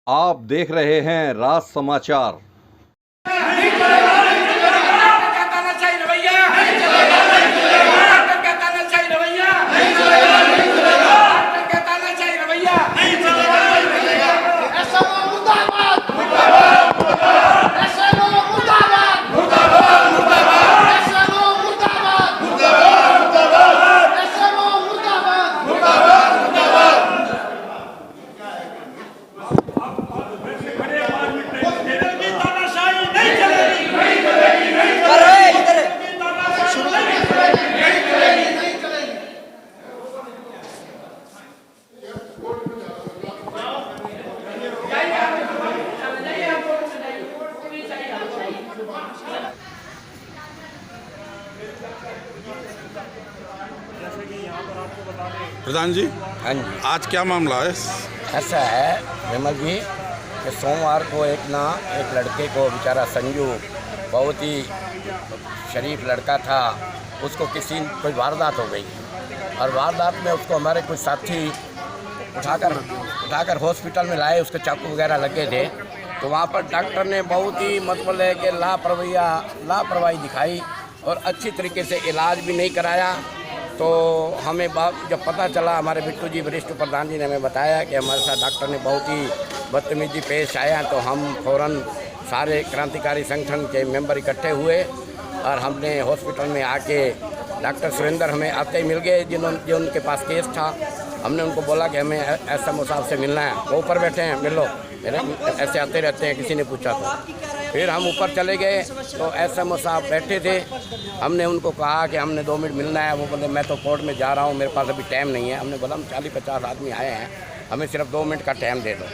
आप देख रहे हैं राज समाचार। प्रधान जी, हाँ जी, आज क्या मामला है? ऐसा है विमल जी कि सोमवार को एक लड़के को बेचारा संजू बहुत ही शरीफ लड़का था, उसको कोई वारदात हो गई और वारदात में उसको हमारे कुछ साथी उठाकर हॉस्पिटल में लाए। उसके चाकू वगैरह लगे थे, तो वहाँ पर डॉक्टर ने बहुत ही मतलब है कि लापरवाही दिखाई और अच्छी तरीके से इलाज भी नहीं कराया। तो हमें जब पता चला, हमारे बिट्टू जी वरिष्ठ प्रधान जी ने हमें बताया कि हमारे साथ डॉक्टर ने बहुत ही बदतमीजी पेश आया, तो हम फ़ौरन सारे क्रांतिकारी संगठन के मेंबर इकट्ठे हुए और हमने हॉस्पिटल में आके डॉक्टर सुरेंद्र हमें आते ही मिल गए, जो उनके पास केस था। हमने उनको बोला कि हमें एसएमओ साहब से मिलना है। वो ऊपर बैठे हैं, मिल लो। ऐसे आते रहते हैं, किसी ने पूछा तो फिर हम ऊपर चले गए, तो एसएमओ साहब बैठे थे। हमने उनको कहा कि हमने 2 मिनट मिलना है। वो बोले मैं तो कोर्ट में जा रहा हूँ, मेरे पास अभी टाइम नहीं है। हमने बोला हम 40-50 आदमी आए हैं, हमें सिर्फ 2 मिनट का टाइम दे दो,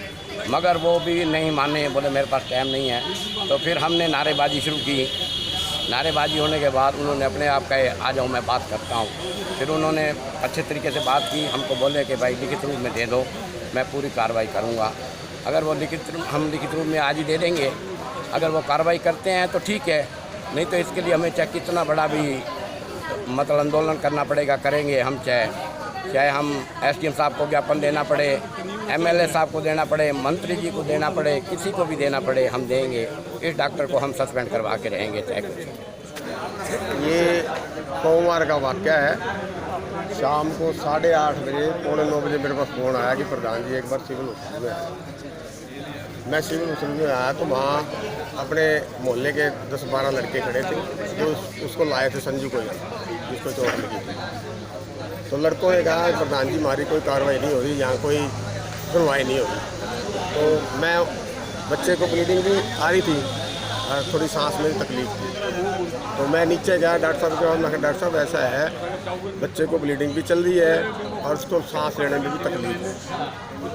मगर वो भी नहीं माने, बोले मेरे पास टाइम नहीं है। तो फिर हमने नारेबाजी शुरू की। नारेबाजी होने के बाद उन्होंने अपने आप कहे आ जाओ मैं बात करता हूँ। फिर उन्होंने अच्छे तरीके से बात की, हमको बोले कि भाई लिखित रूप में दे दो, मैं पूरी कार्रवाई करूँगा। अगर वो हम लिखित रूप में आज ही दे देंगे, अगर वो कार्रवाई करते हैं तो ठीक है, नहीं तो इसके लिए हमें चाहे कितना बड़ा भी मतलब आंदोलन करना पड़ेगा, करेंगे हम। चाहे हम एसडीएम साहब को ज्ञापन देना पड़े, एमएलए साहब को देना पड़े, मंत्री जी को देना पड़े, किसी को भी देना पड़े, हम देंगे। इस डॉक्टर को हम सस्पेंड करवा के रहेंगे चाहे कुछ। ये सोमवार का वाक़या है। शाम को 8:30 बजे, 8:45 बजे मेरे पास फ़ोन आया कि प्रधान जी एक बार सिविल हॉस्पिटल में आया। मैं सिविल हॉस्पिटल में आया तो वहाँ अपने मोहल्ले के 10-12 लड़के खड़े थे जो उसको लाए थे, संजू को, जिसको चोट लगी थी। तो लड़कों ने कहा प्रधान जी हमारी कोई कार्रवाई नहीं हो रही, यहाँ कोई सुनवाई नहीं हो रही। तो मैं बच्चे को ब्लीडिंग भी आ रही थी, थोड़ी सांस में तकलीफ थी, तो मैं नीचे गया डॉक्टर साहब के पास। मैं कहा डॉक्टर साहब ऐसा है, बच्चे को ब्लीडिंग भी चल रही है और उसको सांस लेने में भी तकलीफ है। तो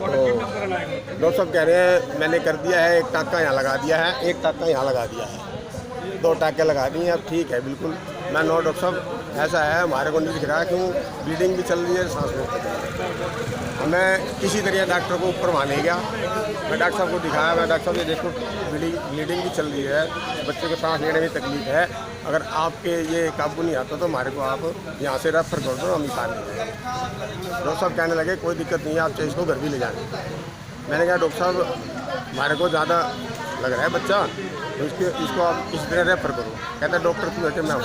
डॉक्टर साहब कह रहे हैं मैंने कर दिया है, एक टाँका यहाँ लगा दिया है, एक टाँका यहाँ लगा दिया है, 2 टाँके लगा दिए हैं, अब ठीक है बिल्कुल। मैं नो डॉक्टर साहब ऐसा है, हमारे को नहीं दिख रहा है, क्यों ब्लीडिंग भी चल रही है, सांस में तकलीफ है। मैं किसी तरह डॉक्टर को ऊपर वहाँ ले गया, मैं डॉक्टर साहब को दिखाया। मैं डॉक्टर साहब ये देखो ब्लीडिंग भी चल रही है, बच्चे को सांस लेने में तकलीफ है, अगर आपके ये काबू नहीं आता तो हमारे को आप यहाँ से रेफर कर दो, हम निकाल लेंगे। डॉक्टर साहब कहने लगे कोई दिक्कत नहीं है, आप चाहे इसको घर भी ले जाएँ। मैंने कहा डॉक्टर साहब हमारे को ज़्यादा लग रहा है बच्चा, तो इसको आप किसी तरह रेफर करो। कहता है डॉक्टर क्यों है? मैं हूँ।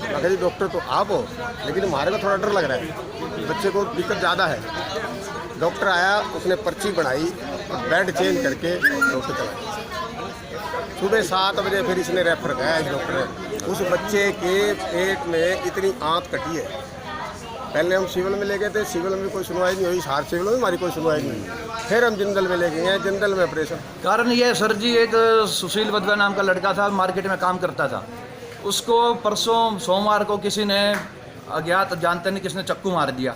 मैं कहा जी डॉक्टर तो आप हो, लेकिन हमारे को थोड़ा डर लग रहा है, बच्चे को दिक्कत ज़्यादा है। डॉक्टर आया, उसने पर्ची बनाई, बेड चेंज करके डॉक्टर चला। सुबह 7 बजे फिर इसने रेफर किया। इस डॉक्टर ने उस बच्चे के पेट में इतनी आंत कटी है। पहले हम सिविल में ले गए थे, सिविल में कोई सुनवाई नहीं हुई, हार सिविल में हमारी कोई सुनवाई नहीं हुई। फिर हम जिंदल में ले गए, जिंदल में ऑपरेशन। कारण ये सर जी, एक सुशील वधवा नाम का लड़का था, मार्केट में काम करता था। उसको परसों सोमवार को किसी ने अज्ञात जानते नहीं किसने चक्कू मार दिया,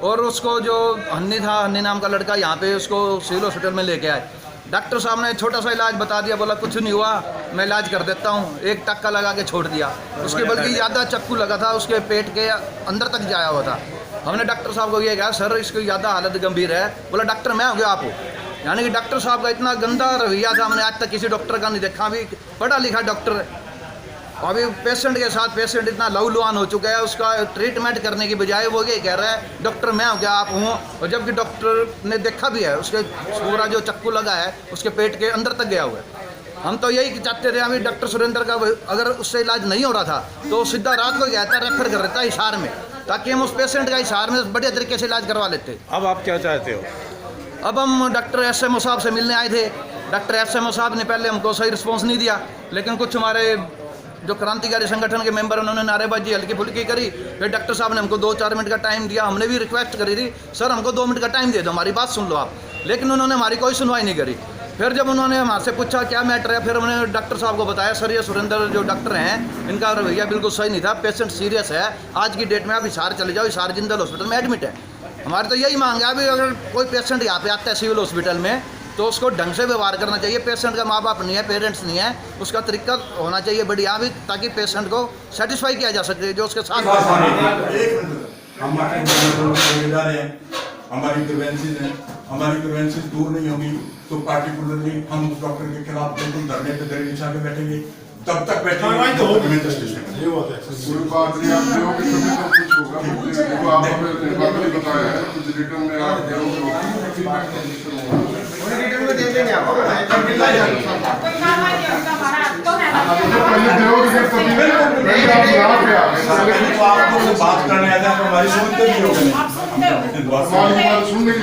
और उसको जो हन्नी था, हन्नी नाम का लड़का, यहाँ पे उसको सिविल हॉस्पिटल में लेके आए। डॉक्टर साहब ने छोटा सा इलाज बता दिया, बोला कुछ नहीं हुआ, मैं इलाज कर देता हूँ। एक टक्का लगा के छोड़ दिया। उसके बल्कि ज़्यादा चक्कू लगा था, उसके पेट के अंदर तक जाया हुआ था। हमने डॉक्टर साहब को ये कहा सर इसकी ज़्यादा हालत गंभीर है। बोला डॉक्टर मैं हो गया आप हो। यानी कि डॉक्टर साहब का इतना गंदा रवैया था, हमने आज तक किसी डॉक्टर का नहीं देखा। भी पढ़ा लिखा डॉक्टर है, अभी पेशेंट के साथ पेशेंट इतना लहूलुहान हो चुका है, उसका ट्रीटमेंट करने की बजाय वो ये कह रहा है डॉक्टर मैं हूँ क्या आप हूँ, और जबकि डॉक्टर ने देखा भी है उसके पूरा जो चक्कू लगा है उसके पेट के अंदर तक गया हुआ है। हम तो यही चाहते थे, अभी डॉक्टर सुरेंद्र का अगर उससे इलाज नहीं हो रहा था तो सीधा रात को गया था रेफर कर देता हिसार में, ताकि हम उस पेशेंट का हिसार में बढ़िया तरीके से इलाज करवा लेते। अब आप क्या चाहते हो? अब हम डॉक्टर SMO साहब से मिलने आए थे। डॉक्टर SMO साहब ने पहले हमको सही रिस्पॉन्स नहीं दिया, लेकिन कुछ हमारे जो क्रांतिकारी संगठन के मेंबर उन्होंने नारेबाजी हल्की फुल्की करी। फिर डॉक्टर साहब ने हमको 2-4 मिनट का टाइम दिया। हमने भी रिक्वेस्ट करी थी सर हमको 2 मिनट का टाइम दे दो, हमारी बात सुन लो आप, लेकिन उन्होंने हमारी कोई सुनवाई नहीं करी। फिर जब उन्होंने हमसे पूछा क्या मैटर है, फिर हमने डॉक्टर साहब को बताया सर ये सुरेंद्र जो डॉक्टर हैं इनका रवैया बिल्कुल सही नहीं था, पेशेंट सीरियस है, आज की डेट में आप हिसार चले जाओ, हिसार जिंदल हॉस्पिटल में एडमिट है। हमारी तो यही मांग है अभी अगर कोई पेशेंट यहाँ पे आता है सिविल हॉस्पिटल में तो उसको ढंग से व्यवहार करना चाहिए। पेशेंट का माँ बाप नहीं है, पेरेंट्स नहीं है, उसका तरीका होना चाहिए बढ़िया भी, ताकि पेशेंट को सेटिस्फाई किया जा सके जो उसके साथ। हमारी ग्रीवेंसेस हैं, हमारी ग्रीवेंसेस दूर नहीं होंगी तो पार्टिकुलरली हम उस डॉक्टर के खिलाफ बिल्कुल धरने पे दरमिशा के बैठेंगे, तब तक बैठेंगे तो हमें जस्टिस कोई बात नहीं, आप दोगे तभी तो कुछ होगा। देखो आप हमें बात नहीं बताया है, कुछ रिटर्न में आप दोगे रिटर्न में दे देंगे आपको। पहले दोगे फिर तभी आप यहाँ पे आ गए। तो आपको बात करने आया था तो हमारी सुनते भी हो गए। हमारी बात सुनने की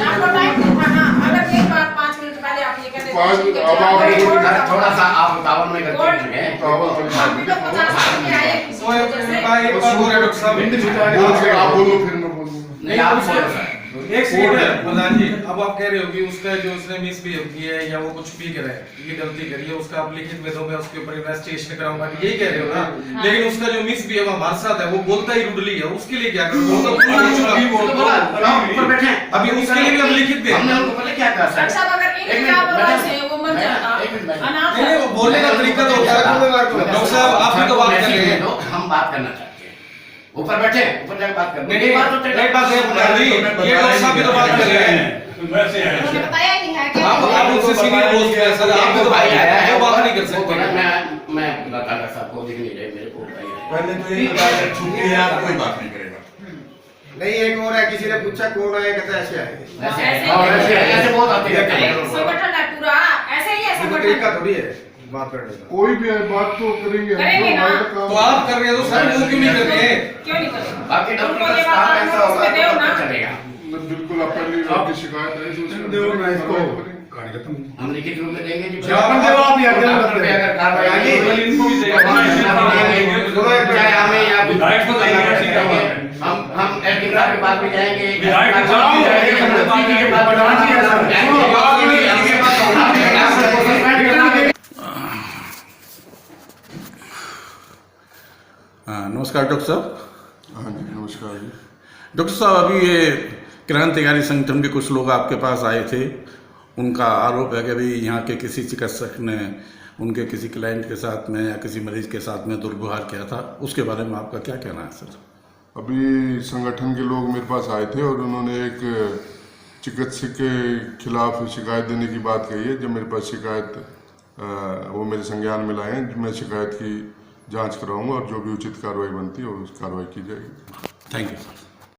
थोड़ा सा आप दावन में करते हैं। आप बोलो फिर मैं बोलूँ। नहीं आप बोलो सर। एक सेकंड प्रधान जी, अब आप कह रहे हो कि उसका जो उसने मिसबिहेव किया है या वो कुछ भी करे, ये गलती करी है, उसका आप लिखित में दो, मैं उसके ऊपर इन्वेस्टिगेशन कराऊंगा, यही कह रहे हो ना? लेकिन उसका जो मिसबिहेव हमारे साथ है वो बोलता ही रुडली है, उसके लिए क्या करूं? वो तो ऊपर बैठे, अभी उसके लिए भी हम लिखित में हमने उनको पहले क्या कहा सर? नहीं वो बोलने का तरीका तो होता है। डॉक्टर साहब आप भी तो बात कर रहे हैं, हम बात करना चाहते हैं, ऊपर बैठे, ऊपर जाकर बात करते हैं। नहीं बात है ये डॉक्टर साहब भी तो बात कर रहे हैं, बताया नहीं है कि आप उनसे सीनियर बोलते हैं सर, आप भी तो भाई आया है, बात नहीं कर सकते। मैं डॉक्टर साहब को दिख नहीं रहे, मेरे को पहले तो ये छुट्टी है, आप कोई बात नहीं करेगा। नहीं एक और है, किसी ने पूछा कौन है, कहता ऐसे आए। ऐसे बहुत आते हैं संगठन है पूरा ऐसे ही है संगठन। तरीका थोड़ी है बात करने का। कोई भी बात तो करेंगे हम, करेंगे ना। हमारा काम। तो आप कर रहे हो तो सर वो क्यों नहीं कर रहे? क्यों नहीं करेंगे? बाकी डॉक्टर का स्टाफ ऐसा होगा तो चलेगा। बिल्कुल आप पहले आपकी शिकायत है तो हम लिखित रूप में देंगे जी। जवाब दो आप यार, क्या करते हैं? अगर कार्रवाई आएगी इनको भी देगा, चाहे हमें या विधायक को देंगे, हम एडिटिंग के पास भी जाएंगे, विधायक के पास भी जाएंगे, मंत्री के पास भी जाएंगे। नमस्कार डॉक्टर साहब। हाँ जी नमस्कार जी। डॉक्टर साहब अभी ये क्रांतिकारी संगठन के कुछ लोग आपके पास आए थे, उनका आरोप है कि भाई यहाँ के किसी चिकित्सक ने उनके किसी क्लाइंट के साथ में या किसी मरीज के साथ में दुर्व्यवहार किया था, उसके बारे में आपका क्या कहना है सर? अभी संगठन के लोग मेरे पास आए थे और उन्होंने एक चिकित्सक के खिलाफ शिकायत देने की बात कही है। जब मेरे पास शिकायत वो मेरे संज्ञान में लाए हैं, मैं शिकायत की जांच कराऊंगा और जो भी उचित कार्रवाई बनती है उस कार्रवाई की जाएगी। Thank you sir.